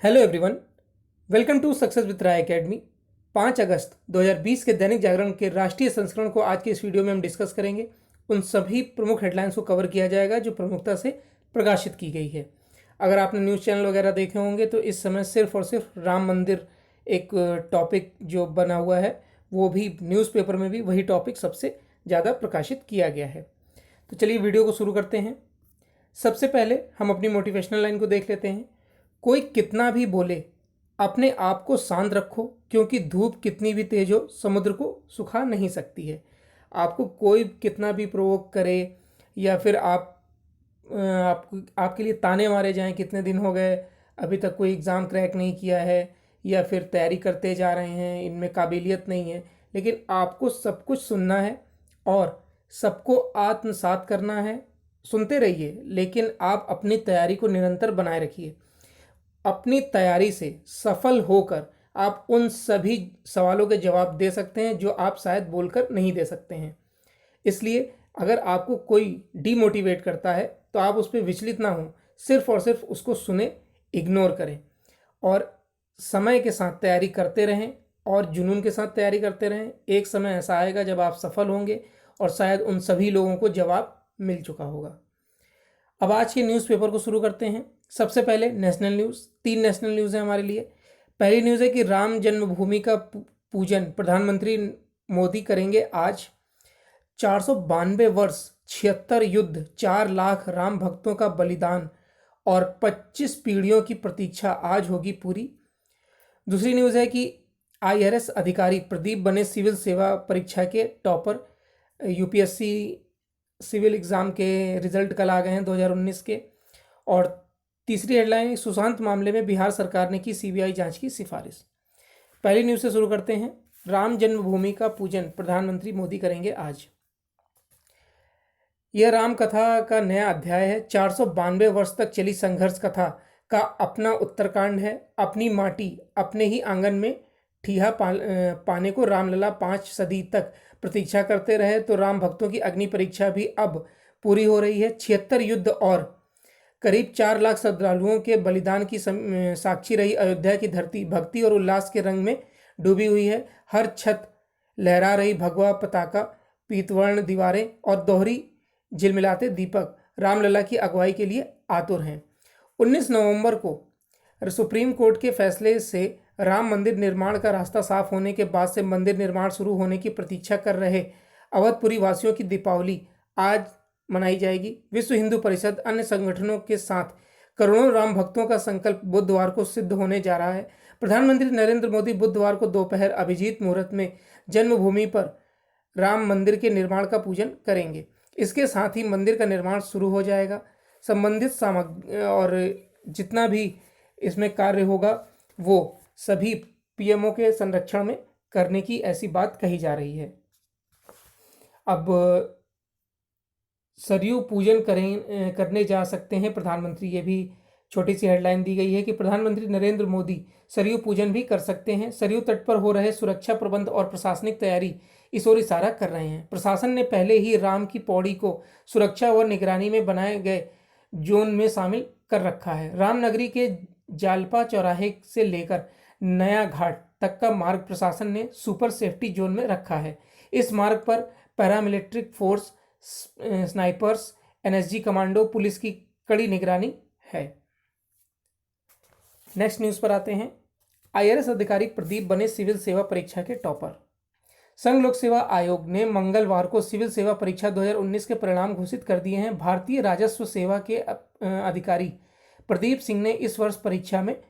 Hello everyone, welcome to success with Rai academy. 5 अगस्त 2020 के दैनिक जागरण के राष्ट्रीय संस्करण को आज के इस वीडियो में हम डिस्कस करेंगे। उन सभी प्रमुख हेडलाइंस को कवर किया जाएगा जो प्रमुखता से प्रकाशित की गई है। अगर आपने न्यूज़ चैनल वगैरह देखे होंगे तो इस समय सिर्फ और सिर्फ राम मंदिर एक टॉपिक जो बना हुआ है, वो भी न्यूज़पेपर में भी वही टॉपिक सबसे ज़्यादा प्रकाशित किया गया है। तो चलिए वीडियो को शुरू करते हैं। सबसे पहले हम अपनी मोटिवेशनल लाइन को देख लेते हैं। कोई कितना भी बोले, अपने आप को शांत रखो, क्योंकि धूप कितनी भी तेज हो समुद्र को सुखा नहीं सकती है। आपको कोई कितना भी प्रोवोक करे या फिर आपके लिए ताने मारे जाएं, कितने दिन हो गए अभी तक कोई एग्ज़ाम क्रैक नहीं किया है या फिर तैयारी करते जा रहे हैं, इनमें काबिलियत नहीं है, लेकिन आपको सब कुछ सुनना है और सबको आत्मसात करना है। सुनते रहिए, लेकिन आप अपनी तैयारी को निरंतर बनाए रखिए। अपनी तैयारी से सफल होकर आप उन सभी सवालों के जवाब दे सकते हैं जो आप शायद बोलकर नहीं दे सकते हैं। इसलिए अगर आपको कोई डीमोटिवेट करता है तो आप उस पर विचलित ना हो, सिर्फ और सिर्फ उसको सुने, इग्नोर करें और समय के साथ तैयारी करते रहें और जुनून के साथ तैयारी करते रहें। एक समय ऐसा आएगा जब आप सफल होंगे और शायद उन सभी लोगों को जवाब मिल चुका होगा। अब आज के न्यूज़पेपर को शुरू करते हैं। सबसे पहले नेशनल न्यूज़। 3 नेशनल न्यूज़ है हमारे लिए। पहली न्यूज़ है कि राम जन्मभूमि का पूजन प्रधानमंत्री मोदी करेंगे आज। 492 वर्ष, 76 युद्ध, 4 लाख राम भक्तों का बलिदान और 25 पीढ़ियों की प्रतीक्षा आज होगी पूरी। दूसरी न्यूज़ है कि IRS अधिकारी प्रदीप बने सिविल सेवा परीक्षा के टॉपर। यूपीएससी सिविल एग्ज़ाम के रिजल्ट कल आ गए हैं 2019 के। और तीसरी हेडलाइन, सुशांत मामले में बिहार सरकार ने की CBI जांच की सिफारिश। पहली न्यूज़ से शुरू करते हैं। राम जन्मभूमि का पूजन प्रधानमंत्री मोदी करेंगे आज। यह राम कथा का नया अध्याय है। 492 वर्ष तक चली संघर्ष कथा का अपना उत्तरकांड है। अपनी माटी अपने ही आंगन में ठिया पाने को रामलला 5 सदी तक प्रतीक्षा करते रहे, तो राम भक्तों की अग्नि परीक्षा भी अब पूरी हो रही है। 76 युद्ध और करीब 4 लाख श्रद्धालुओं के बलिदान की साक्षी रही अयोध्या की धरती भक्ति और उल्लास के रंग में डूबी हुई है। हर छत लहरा रही भगवा पताका, पीतवर्ण दीवारें और दोहरी झिलमिलाते दीपक रामलला की अगुवाई के लिए आतुर हैं। 19 नवंबर को सुप्रीम कोर्ट के फैसले से राम मंदिर निर्माण का रास्ता साफ होने के बाद से मंदिर निर्माण शुरू होने की प्रतीक्षा कर रहे अवधपुरी वासियों की दीपावली आज मनाई जाएगी। विश्व हिंदू परिषद अन्य संगठनों के साथ करोड़ों राम भक्तों का संकल्प बुधवार को सिद्ध होने जा रहा है। प्रधानमंत्री नरेंद्र मोदी बुधवार को दोपहर अभिजीत मुहूर्त में जन्मभूमि पर राम मंदिर के निर्माण का पूजन करेंगे। इसके साथ ही मंदिर का निर्माण शुरू हो जाएगा। संबंधित सामग्री और जितना भी इसमें कार्य होगा वो सभी PMO के संरक्षण में करने की ऐसी बात कही जा रही है। अब सरयू पूजन करने जा सकते हैं प्रधानमंत्री, ये भी छोटी सी हेडलाइन दी गई है कि प्रधानमंत्री नरेंद्र मोदी सरयू पूजन भी कर सकते हैं। सरयू तट पर हो रहे सुरक्षा प्रबंध और प्रशासनिक तैयारी इस ओर इशारा कर रहे हैं। प्रशासन ने पहले ही राम की पौड़ी को सुरक्षा व निगरानी में बनाए गए जोन में शामिल कर रखा है। रामनगरी के जालपा चौराहे से लेकर नया घाट तक का मार्ग प्रशासन ने सुपर सेफ्टी जोन में रखा है। इस मार्ग पर paramilitary force, snipers, NSG commando, police की कड़ी निगरानी है। नेक्स्ट न्यूज़ पर आते हैं। IRS अधिकारी प्रदीप बने सिविल सेवा परीक्षा के टॉपर। संघ लोक सेवा आयोग ने मंगलवार को सिविल सेवा परीक्षा 2019 के परिणाम घोषित कर दिए हैं। भारतीय राजस्व सेवा के अधिकारी प्रदीप सिंह ने इस वर्ष परीक्षा में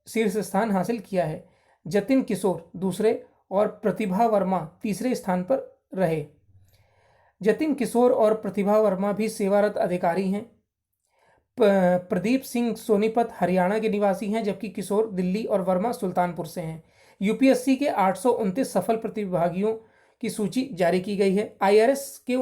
शीर्ष स्थान हासिल किया है। जतिन किशोर दूसरे और प्रतिभा वर्मा तीसरे स्थान पर रहे। जतिन किशोर और प्रतिभा वर्मा भी सेवारत अधिकारी हैं। प्रदीप सिंह सोनीपत हरियाणा के निवासी हैं, जबकि किशोर दिल्ली और वर्मा सुल्तानपुर से हैं। UPSC के 829 सफल प्रतिभागियों की सूची जारी की गई है। IRS के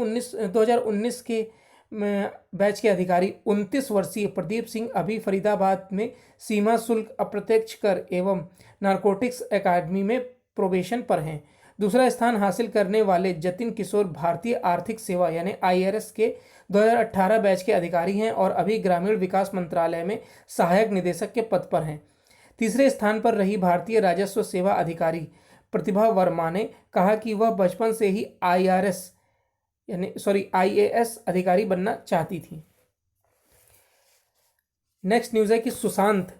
2019 के बैच के अधिकारी 29 वर्षीय प्रदीप सिंह अभी फरीदाबाद में सीमा शुल्क अप्रत्यक्ष कर एवं नारकोटिक्स अकादमी में प्रोबेशन पर हैं। दूसरा स्थान हासिल करने वाले जतिन किशोर भारतीय आर्थिक सेवा यानी IRS के 2018 बैच के अधिकारी हैं और अभी ग्रामीण विकास मंत्रालय में सहायक निदेशक के पद पर हैं। तीसरे स्थान पर रही भारतीय राजस्व सेवा अधिकारी प्रतिभा वर्मा ने कहा कि वह बचपन से ही आईएएस अधिकारी बनना चाहती थी। नेक्स्ट न्यूज़ है कि सुशांत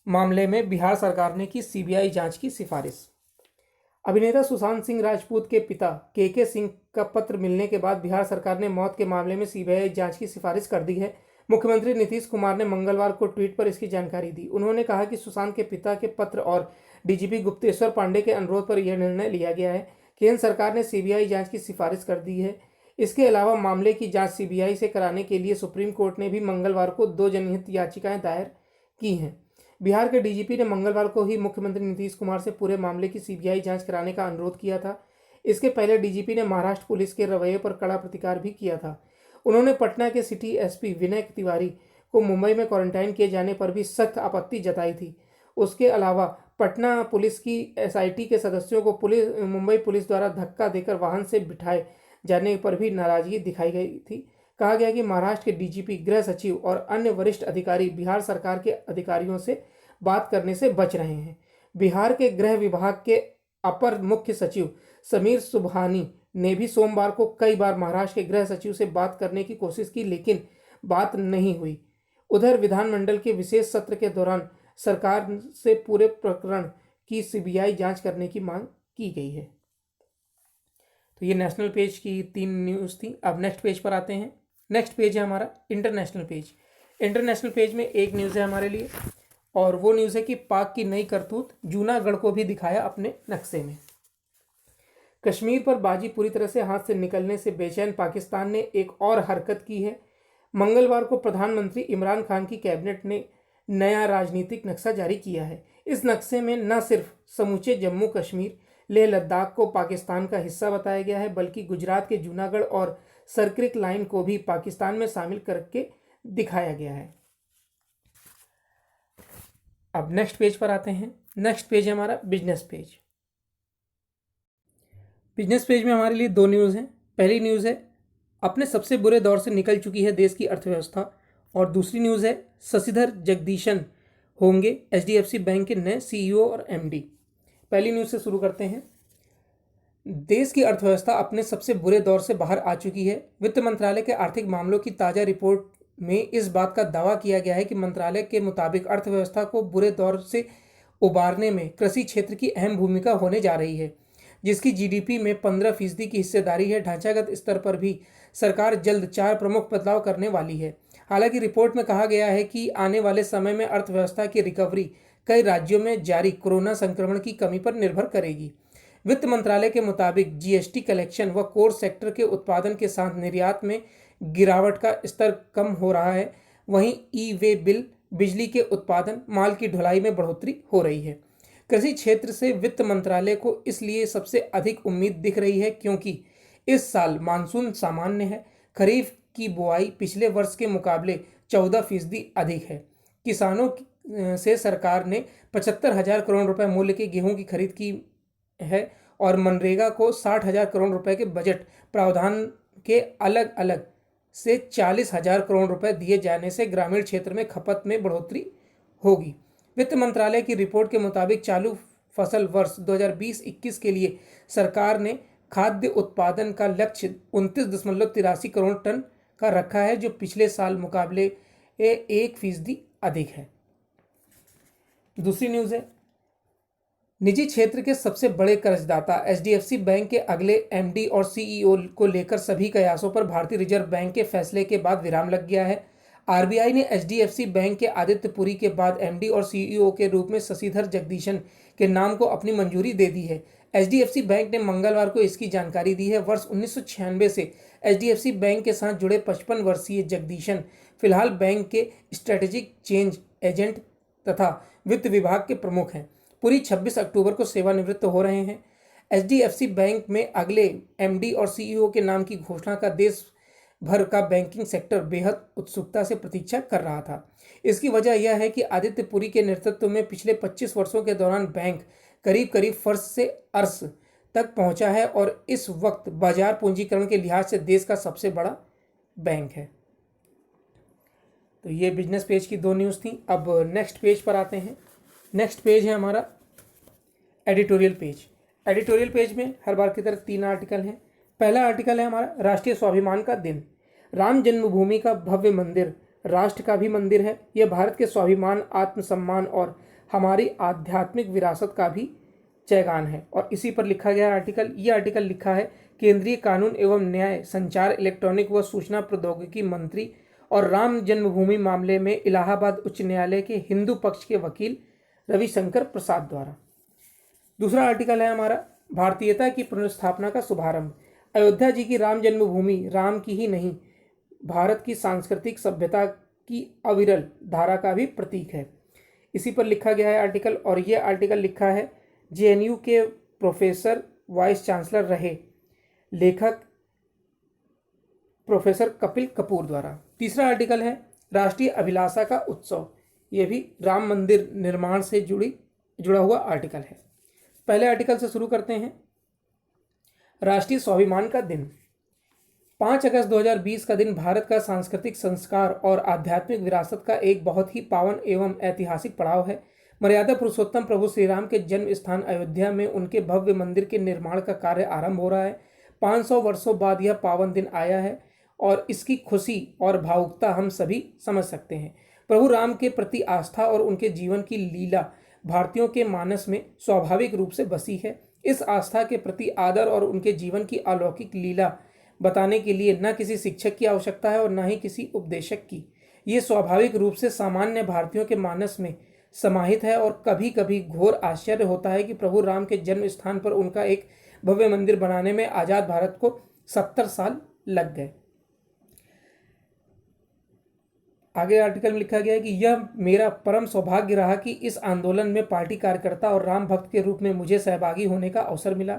मामले में बिहार सरकार ने की सीबीआई जांच की सिफारिश। अभिनेता सुशांत सिंह राजपूत के पिता के सिंह का पत्र मिलने के बाद बिहार सरकार ने मौत के मामले में सीबीआई जांच की सिफारिश कर दी है। मुख्यमंत्री नीतीश कुमार ने मंगलवार को ट्वीट पर इसकी जानकारी दी। उन्होंने कहा कि सुशांत के पिता के पत्र और डीजीपी गुप्तेश्वर पांडे के अनुरोध पर यह निर्णय लिया गया है। केंद्र सरकार ने सीबीआई जांच की सिफारिश कर दी है। इसके अलावा मामले की जांच सीबीआई से कराने के लिए सुप्रीम कोर्ट ने भी मंगलवार को 2 जनहित याचिकाएं दायर की हैं। बिहार के डीजीपी ने मंगलवार को ही मुख्यमंत्री नीतीश कुमार से पूरे मामले की सीबीआई जांच कराने का अनुरोध किया था। इसके पहले डीजीपी ने महाराष्ट्र पुलिस के रवैये पर कड़ा प्रतिकार भी किया था। उन्होंने पटना के सिटी एसपी विनय तिवारी को मुंबई में क्वारंटाइन किए जाने पर भी सख्त आपत्ति जताई थी। उसके अलावा पटना पुलिस की एसआईटी के सदस्यों को मुंबई पुलिस द्वारा धक्का देकर वाहन से बिठाए जाने पर भी नाराजगी दिखाई गई थी। कहा गया कि महाराष्ट्र के डीजीपी, गृह सचिव और अन्य वरिष्ठ अधिकारी बिहार सरकार के अधिकारियों से बात करने से बच रहे हैं। बिहार के गृह विभाग के अपर मुख्य सचिव समीर सुबहानी ने भी सोमवार को कई बार महाराष्ट्र के गृह सचिव से बात करने की कोशिश की, लेकिन बात नहीं हुई। उधर विधानमंडल के विशेष सत्र के दौरान सरकार से पूरे प्रकरण की सीबीआई जांच करने की मांग की गई है। तो ये नेशनल पेज की 3 न्यूज़ थी। अब नेक्स्ट पेज पर आते हैं। नेक्स्ट पेज है हमारा इंटरनेशनल पेज। इंटरनेशनल पेज में एक न्यूज़ है हमारे लिए, और वो न्यूज़ है कि पाक की नई करतूत, जूनागढ़ को भी दिखाया अपने नक्शे में। कश्मीर पर बाजी पूरी तरह से हाथ से निकलने से बेचैन पाकिस्तान ने एक और हरकत की है। मंगलवार को प्रधानमंत्री इमरान खान की कैबिनेट ने नया राजनीतिक नक्शा जारी किया है। इस नक्शे में न सिर्फ समूचे जम्मू कश्मीर, लेह लद्दाख को पाकिस्तान का हिस्सा बताया गया है, बल्कि गुजरात के जूनागढ़ और सर्किल लाइन को भी पाकिस्तान में शामिल करके दिखाया गया है। अब नेक्स्ट पेज पर आते हैं। नेक्स्ट पेज है हमारा बिजनेस पेज। बिजनेस पेज में हमारे लिए 2 न्यूज़ हैं। पहली न्यूज़ है अपने सबसे बुरे दौर से निकल चुकी है देश की अर्थव्यवस्था, और दूसरी न्यूज़ है शशिधर जगदीशन होंगे एचडीएफसी बैंक के नए सीईओ और एमडी। पहली न्यूज़ से शुरू करते हैं। देश की अर्थव्यवस्था अपने सबसे बुरे दौर से बाहर आ चुकी है। वित्त मंत्रालय के आर्थिक मामलों की ताज़ा रिपोर्ट में इस बात का दावा किया गया है कि मंत्रालय के मुताबिक अर्थव्यवस्था को बुरे दौर से उबारने में कृषि क्षेत्र की अहम भूमिका होने जा रही है, जिसकी जीडीपी में 15% की हिस्सेदारी है। ढांचागत स्तर पर भी सरकार जल्द 4 प्रमुख बदलाव करने वाली है। हालांकि रिपोर्ट में कहा गया है कि आने वाले समय में अर्थव्यवस्था की रिकवरी कई राज्यों में जारी कोरोना संक्रमण की कमी पर निर्भर करेगी। वित्त मंत्रालय के मुताबिक जीएसटी कलेक्शन व कोर सेक्टर के उत्पादन के साथ निर्यात में गिरावट का स्तर कम हो रहा है। वहीं ई वे बिल, बिजली के उत्पादन, माल की ढुलाई में बढ़ोतरी हो रही है। कृषि क्षेत्र से वित्त मंत्रालय को इसलिए सबसे अधिक उम्मीद दिख रही है क्योंकि इस साल मानसून सामान्य है। खरीफ की बुआई पिछले वर्ष के मुकाबले 14% अधिक है। किसानों से सरकार ने 75,000 करोड़ रुपए मूल्य के गेहूं की खरीद की है, और मनरेगा को 60,000 करोड़ रुपए के बजट प्रावधान के अलग अलग से 40,000 करोड़ रुपए दिए जाने से ग्रामीण क्षेत्र में खपत में बढ़ोतरी होगी। वित्त मंत्रालय की रिपोर्ट के मुताबिक चालू फसल वर्ष 2020-21 के लिए सरकार ने खाद्य उत्पादन का लक्ष्य 29.83 करोड़ टन का रखा है, जो पिछले साल मुकाबले 1% अधिक है। दूसरी न्यूज़ है निजी क्षेत्र के सबसे बड़े कर्जदाता एचडीएफसी बैंक के अगले एमडी और सीईओ को लेकर सभी कयासों पर भारतीय रिजर्व बैंक के फैसले के बाद विराम लग गया है। आरबीआई ने एचडीएफसी बैंक के आदित्य पुरी के बाद एमडी और सीईओ के रूप में शशिधर जगदीशन के नाम को अपनी मंजूरी दे दी है। एचडीएफसी बैंक ने मंगलवार को इसकी जानकारी दी है। वर्ष 1996 से एचडीएफसी बैंक के साथ जुड़े 55 वर्षीय जगदीशन फिलहाल बैंक के स्ट्रेटेजिक चेंज एजेंट तथा वित्त विभाग के प्रमुख हैं। पुरी 26 अक्टूबर को सेवानिवृत्त हो रहे हैं। एचडीएफसी बैंक में अगले एमडी और सीईओ के नाम की घोषणा का देश भर का बैंकिंग सेक्टर बेहद उत्सुकता से प्रतीक्षा कर रहा था। इसकी वजह यह है कि आदित्य पुरी के नेतृत्व में पिछले 25 वर्षों के दौरान बैंक करीब करीब फर्श से अर्श तक पहुंचा है और इस वक्त बाजार पूंजीकरण के लिहाज से देश का सबसे बड़ा बैंक है। तो ये बिजनेस पेज की 2 न्यूज़ थी। अब नेक्स्ट पेज पर आते हैं। नेक्स्ट पेज है हमारा एडिटोरियल पेज। एडिटोरियल पेज में हर बार की तरह 3 आर्टिकल हैं। पहला आर्टिकल है हमारा राष्ट्रीय स्वाभिमान का दिन। राम जन्मभूमि का भव्य मंदिर राष्ट्र का भी मंदिर है। यह भारत के स्वाभिमान, आत्मसम्मान और हमारी आध्यात्मिक विरासत का भी जयगान है। और इसी पर लिखा गया आर्टिकल, ये आर्टिकल लिखा है केंद्रीय कानून एवं न्याय, संचार, इलेक्ट्रॉनिक व सूचना प्रौद्योगिकी मंत्री और राम जन्मभूमि मामले में इलाहाबाद उच्च न्यायालय के हिंदू पक्ष के वकील रविशंकर प्रसाद द्वारा। दूसरा आर्टिकल है हमारा भारतीयता की पुनर्स्थापना का शुभारंभ। अयोध्या जी की राम जन्मभूमि राम की ही नहीं, भारत की सांस्कृतिक सभ्यता की अविरल धारा का भी प्रतीक है। इसी पर लिखा गया है आर्टिकल, और यह आर्टिकल लिखा है जेएनयू के प्रोफेसर वाइस चांसलर रहे लेखक प्रोफेसर कपिल कपूर द्वारा। तीसरा आर्टिकल है राष्ट्रीय अभिलाषा का उत्सव। यह भी राम मंदिर निर्माण से जुड़ा हुआ आर्टिकल है। पहले आर्टिकल से शुरू करते हैं। राष्ट्रीय स्वाभिमान का दिन। 5 अगस्त 2020 का दिन भारत का सांस्कृतिक संस्कार और आध्यात्मिक विरासत का एक बहुत ही पावन एवं ऐतिहासिक पड़ाव है। मर्यादा पुरुषोत्तम प्रभु श्री राम के जन्म स्थान अयोध्या में उनके भव्य मंदिर के निर्माण का कार्य आरंभ हो रहा है। 500 वर्षों बाद यह पावन दिन आया है और इसकी खुशी और भावुकता हम सभी समझ सकते हैं। प्रभु राम के प्रति आस्था और उनके जीवन की लीला भारतीयों के मानस में स्वाभाविक रूप से बसी है। इस आस्था के प्रति आदर और उनके जीवन की अलौकिक लीला बताने के लिए न किसी शिक्षक की आवश्यकता है और न ही किसी उपदेशक की। ये स्वाभाविक रूप से सामान्य भारतीयों के मानस में समाहित है और कभी कभी घोर आश्चर्य होता है कि प्रभु राम के जन्म स्थान पर उनका एक भव्य मंदिर बनाने में आज़ाद भारत को 70 साल लग गए। आगे आर्टिकल में लिखा गया है कि यह मेरा परम सौभाग्य रहा कि इस आंदोलन में पार्टी कार्यकर्ता और राम भक्त के रूप में मुझे सहभागी होने का अवसर मिला।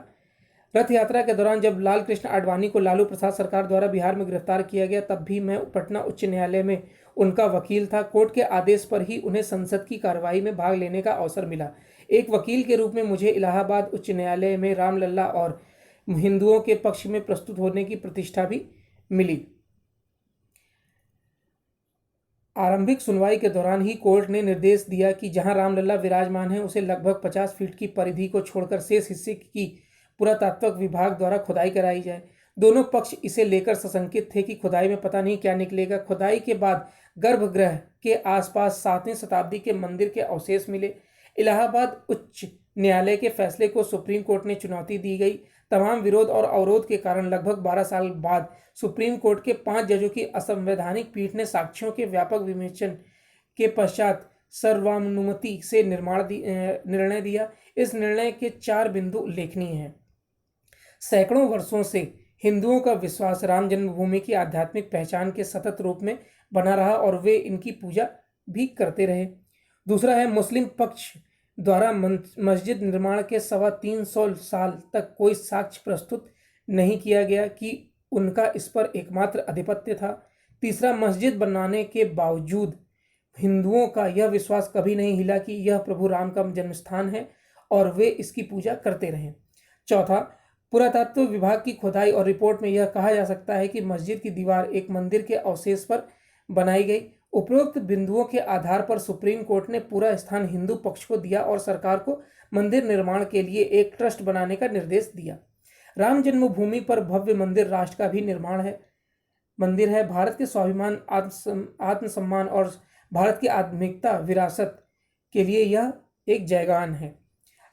रथ यात्रा के दौरान जब लाल कृष्ण आडवाणी को लालू प्रसाद सरकार द्वारा बिहार में गिरफ्तार किया गया, तब भी मैं पटना उच्च न्यायालय में उनका वकील था। कोर्ट के आदेश पर ही उन्हें संसद की कार्रवाई में भाग लेने का अवसर मिला। एक वकील के रूप में मुझे इलाहाबाद उच्च न्यायालय में रामलला और हिंदुओं के पक्ष में प्रस्तुत होने की प्रतिष्ठा भी मिली। आरंभिक सुनवाई के दौरान ही कोर्ट ने निर्देश दिया कि जहां रामलला विराजमान है उसे लगभग 50 फीट की परिधि को छोड़कर शेष हिस्से की पुरातात्विक विभाग द्वारा खुदाई कराई जाए। दोनों पक्ष इसे लेकर सशंकित थे कि खुदाई में पता नहीं क्या निकलेगा। खुदाई के बाद गर्भगृह के आसपास 7वीं शताब्दी के मंदिर के अवशेष मिले। इलाहाबाद उच्च न्यायालय के फैसले को सुप्रीम कोर्ट ने चुनौती दी गई। तमाम विरोध और अवरोध के कारण लगभग 12 साल बाद सुप्रीम कोर्ट के 5 जजों की असंवैधानिक पीठ ने साक्ष्यों के व्यापक विवेचन के पश्चात सर्वानुमति से निर्णय दिया। इस निर्णय के 4 बिंदु उल्लेखनीय हैं। सैकड़ों वर्षों से हिंदुओं का विश्वास राम जन्मभूमि की आध्यात्मिक पहचान के सतत रूप में बना रहा और वे इनकी पूजा भी करते रहे। दूसरा है मुस्लिम पक्ष द्वारा मस्जिद निर्माण के 325 साल तक कोई साक्ष्य प्रस्तुत नहीं किया गया कि उनका इस पर एकमात्र आधिपत्य था। तीसरा, मस्जिद बनाने के बावजूद हिंदुओं का यह विश्वास कभी नहीं हिला कि यह प्रभु राम का जन्मस्थान है और वे इसकी पूजा करते रहें। चौथा, पुरातत्व विभाग की खुदाई और रिपोर्ट में यह कहा जा सकता है कि मस्जिद की दीवार एक मंदिर के अवशेष पर बनाई गई। उपरोक्त बिंदुओं के आधार पर सुप्रीम कोर्ट ने पूरा स्थान हिंदू पक्ष को दिया और सरकार को मंदिर निर्माण के लिए एक ट्रस्ट बनाने का निर्देश दिया। राम जन्मभूमि पर भव्य मंदिर राष्ट्र का भी मंदिर है। भारत के स्वाभिमान, आत्मसम्मान और भारत की आध्यात्मिकता विरासत के लिए यह एक जयगान है।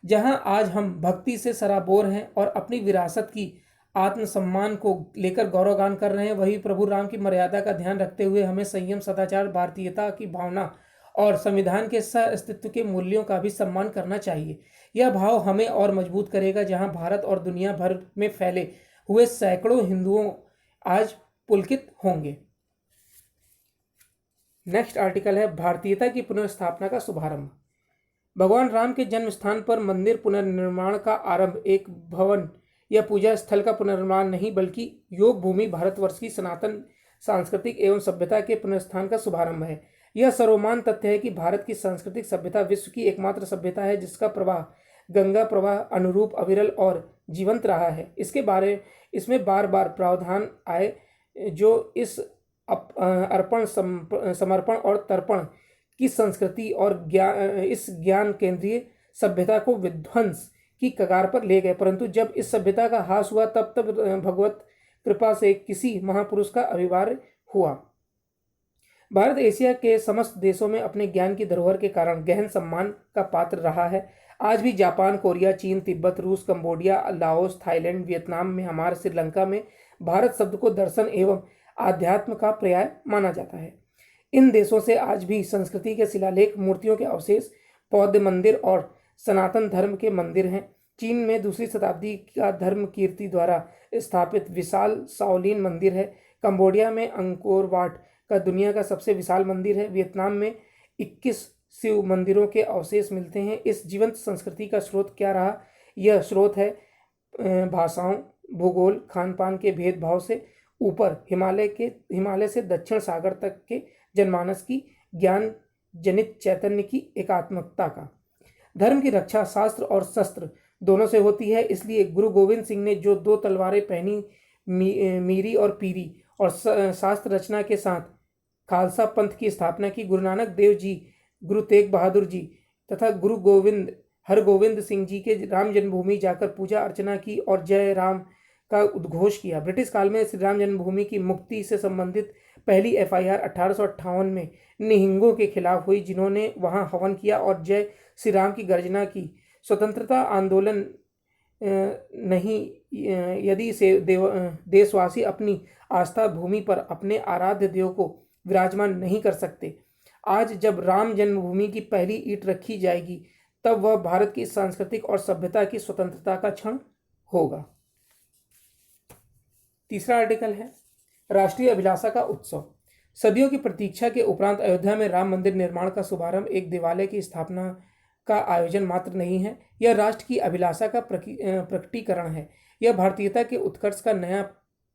जहां आज हम भक्ति से सराबोर हैं और अपनी विरासत की आत्मसम्मान को लेकर गौरवगान कर रहे हैं, वही प्रभु राम की मर्यादा का ध्यान रखते हुए हमें संयम, सदाचार, भारतीयता की भावना और संविधान के सह अस्तित्व के मूल्यों का भी सम्मान करना चाहिए। यह भाव हमें और मजबूत करेगा जहां भारत और दुनिया भर में फैले हुए सैकड़ों हिंदुओं आज पुलकित होंगे। नेक्स्ट आर्टिकल है भारतीयता की पुनर्स्थापना का शुभारंभ। भगवान राम के जन्म स्थान पर मंदिर पुनर्निर्माण का आरंभ एक भवन या पूजा स्थल का पुनर्निर्माण नहीं बल्कि योग भूमि, भारतवर्ष की सनातन सांस्कृतिक एवं सभ्यता के पुनर्स्थान का शुभारंभ है। यह सर्वमान्य तथ्य है कि भारत की सांस्कृतिक सभ्यता विश्व की एकमात्र सभ्यता है जिसका प्रवाह गंगा प्रवाह अनुरूप अविरल और जीवंत रहा है। इसमें बार बार प्रावधान आए जो इस अर्पण, समर्पण और तर्पण की संस्कृति और इस ज्ञान केंद्रीय सभ्यता को विध्वंस की कगार पर ले गए, परंतु जब इस सभ्यता का ह्रास हुआ तब भगवत कृपा से किसी महापुरुष का आविर्भाव हुआ। भारत एशिया के समस्त देशों में अपने ज्ञान की धरोहर के कारण गहन सम्मान का पात्र रहा है। आज भी जापान, कोरिया, चीन, तिब्बत, रूस, Cambodia, Laos, Thailand, Vietnam, Myanmar, Sri Lanka में भारत शब्द को दर्शन एवं आध्यात्म का पर्याय माना जाता है। इन देशों से आज भी संस्कृति के शिलालेख, मूर्तियों के अवशेष, बौद्ध मंदिर और सनातन धर्म के मंदिर हैं। चीन में 2वीं शताब्दी का धर्म कीर्ति द्वारा स्थापित विशाल शाओलिन मंदिर है। कंबोडिया में अंकोर वाट का दुनिया का सबसे विशाल मंदिर है। वियतनाम में 21 शिव मंदिरों के अवशेष मिलते हैं। इस जीवंत संस्कृति का स्रोत क्या रहा? यह स्रोत है भाषाओं, भूगोल, खान पान के भेदभाव से ऊपर हिमालय से दक्षिण सागर तक के जनमानस की ज्ञान जनित चैतन्य की एकात्मकता का। धर्म की रक्षा शास्त्र और शस्त्र दोनों से होती है, इसलिए गुरु गोविंद सिंह ने जो 2 तलवारें पहनी, मीरी और पीरी, और शास्त्र रचना के साथ खालसा पंथ की स्थापना की। गुरु नानक देव जी, गुरु तेग बहादुर जी तथा गुरु हरगोविंद सिंह जी के राम जन्मभूमि जाकर पूजा अर्चना की और जय राम का उद्घोष किया। ब्रिटिश काल में श्री राम जन्मभूमि की मुक्ति से संबंधित पहली FIR 1858 में निहंगों के खिलाफ हुई, जिन्होंने वहां हवन किया और जय श्री राम की गर्जना की। स्वतंत्रता आंदोलन नहीं, यदि से देशवासी अपनी आस्था भूमि पर अपने आराध्य देव को विराजमान नहीं कर सकते, आज जब राम जन्मभूमि की पहली ईंट रखी जाएगी तब वह भारत की सांस्कृतिक और सभ्यता की स्वतंत्रता का क्षण होगा। तीसरा आर्टिकल है राष्ट्रीय अभिलाषा का उत्सव। सदियों की प्रतीक्षा के उपरांत अयोध्या में राम मंदिर निर्माण का शुभारंभ एक देवालय की स्थापना का आयोजन मात्र नहीं है, यह राष्ट्र की अभिलाषा का प्रकटीकरण है। यह भारतीयता के उत्कर्ष का नया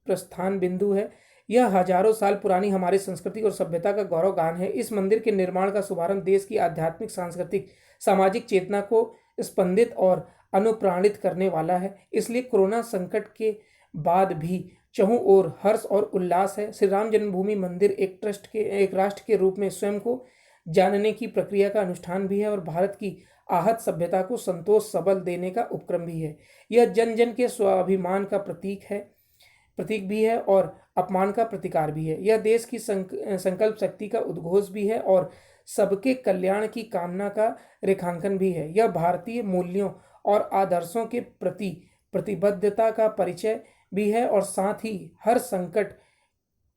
प्रस्थान बिंदु है। यह हजारों साल पुरानी हमारी संस्कृति और सभ्यता का गौरव गान है। इस मंदिर के निर्माण का शुभारंभ देश की आध्यात्मिक, सांस्कृतिक, सामाजिक चेतना को स्पंदित और अनुप्राणित करने वाला है। इसलिए कोरोना संकट के बाद भी चहुं ओर हर्ष और उल्लास है। श्री राम जन्मभूमि मंदिर एक राष्ट्र के रूप में स्वयं को जानने की प्रक्रिया का अनुष्ठान भी है और भारत की आहत सभ्यता को संतोष सबल देने का उपक्रम भी है। यह जन जन के स्वाभिमान का प्रतीक भी है और अपमान का प्रतिकार भी है। यह देश की संकल्प शक्ति का उद्घोष भी है और सबके कल्याण की कामना का रेखांकन भी है। यह भारतीय मूल्यों और आदर्शों के प्रति प्रतिबद्धता का परिचय भी है और साथ ही हर संकट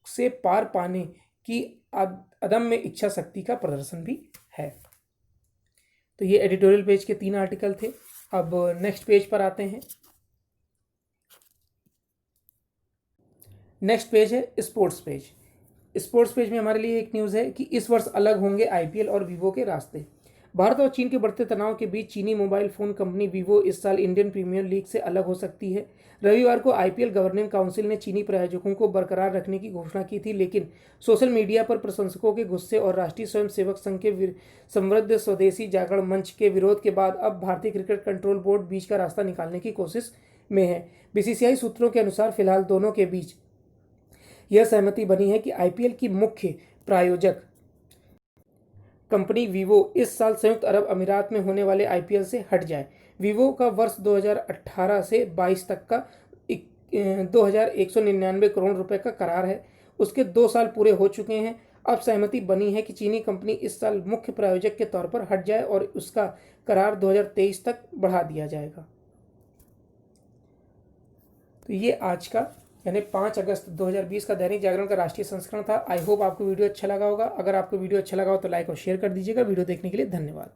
से पार पाने की अदम्य इच्छा शक्ति का प्रदर्शन भी है। तो ये एडिटोरियल पेज के 3 आर्टिकल थे। अब नेक्स्ट पेज पर आते हैं। नेक्स्ट पेज है स्पोर्ट्स पेज। स्पोर्ट्स पेज में हमारे लिए एक न्यूज़ है कि इस वर्ष अलग होंगे IPL और वीवो के रास्ते। भारत और चीन के बढ़ते तनाव के बीच चीनी मोबाइल फ़ोन कंपनी वीवो इस साल इंडियन प्रीमियर लीग से अलग हो सकती है। रविवार को IPL गवर्निंग काउंसिल ने चीनी प्रायोजकों को बरकरार रखने की घोषणा की थी, लेकिन सोशल मीडिया पर प्रशंसकों के गुस्से और राष्ट्रीय स्वयंसेवक संघ के समृद्ध स्वदेशी जागरण मंच के विरोध के बाद अब भारतीय क्रिकेट कंट्रोल बोर्ड बीच का रास्ता निकालने की कोशिश में है। BCCI सूत्रों के अनुसार फिलहाल दोनों के बीच यह सहमति बनी है कि IPL की मुख्य प्रायोजक कंपनी वीवो इस साल संयुक्त अरब अमीरात में होने वाले IPL से हट जाए। वीवो का वर्ष 2018 से 22 तक का 2199 करोड़ रुपए का करार है। उसके 2 साल पूरे हो चुके हैं। अब सहमति बनी है कि चीनी कंपनी इस साल मुख्य प्रायोजक के तौर पर हट जाए और उसका करार 2023 तक बढ़ा दिया जाएगा। तो ये आज का यानी 5 अगस्त 2020 का दैनिक जागरण का राष्ट्रीय संस्करण था। आई होप आपको वीडियो अच्छा लगा होगा। अगर आपको वीडियो अच्छा लगा हो तो लाइक और शेयर कर दीजिएगा। वीडियो देखने के लिए धन्यवाद।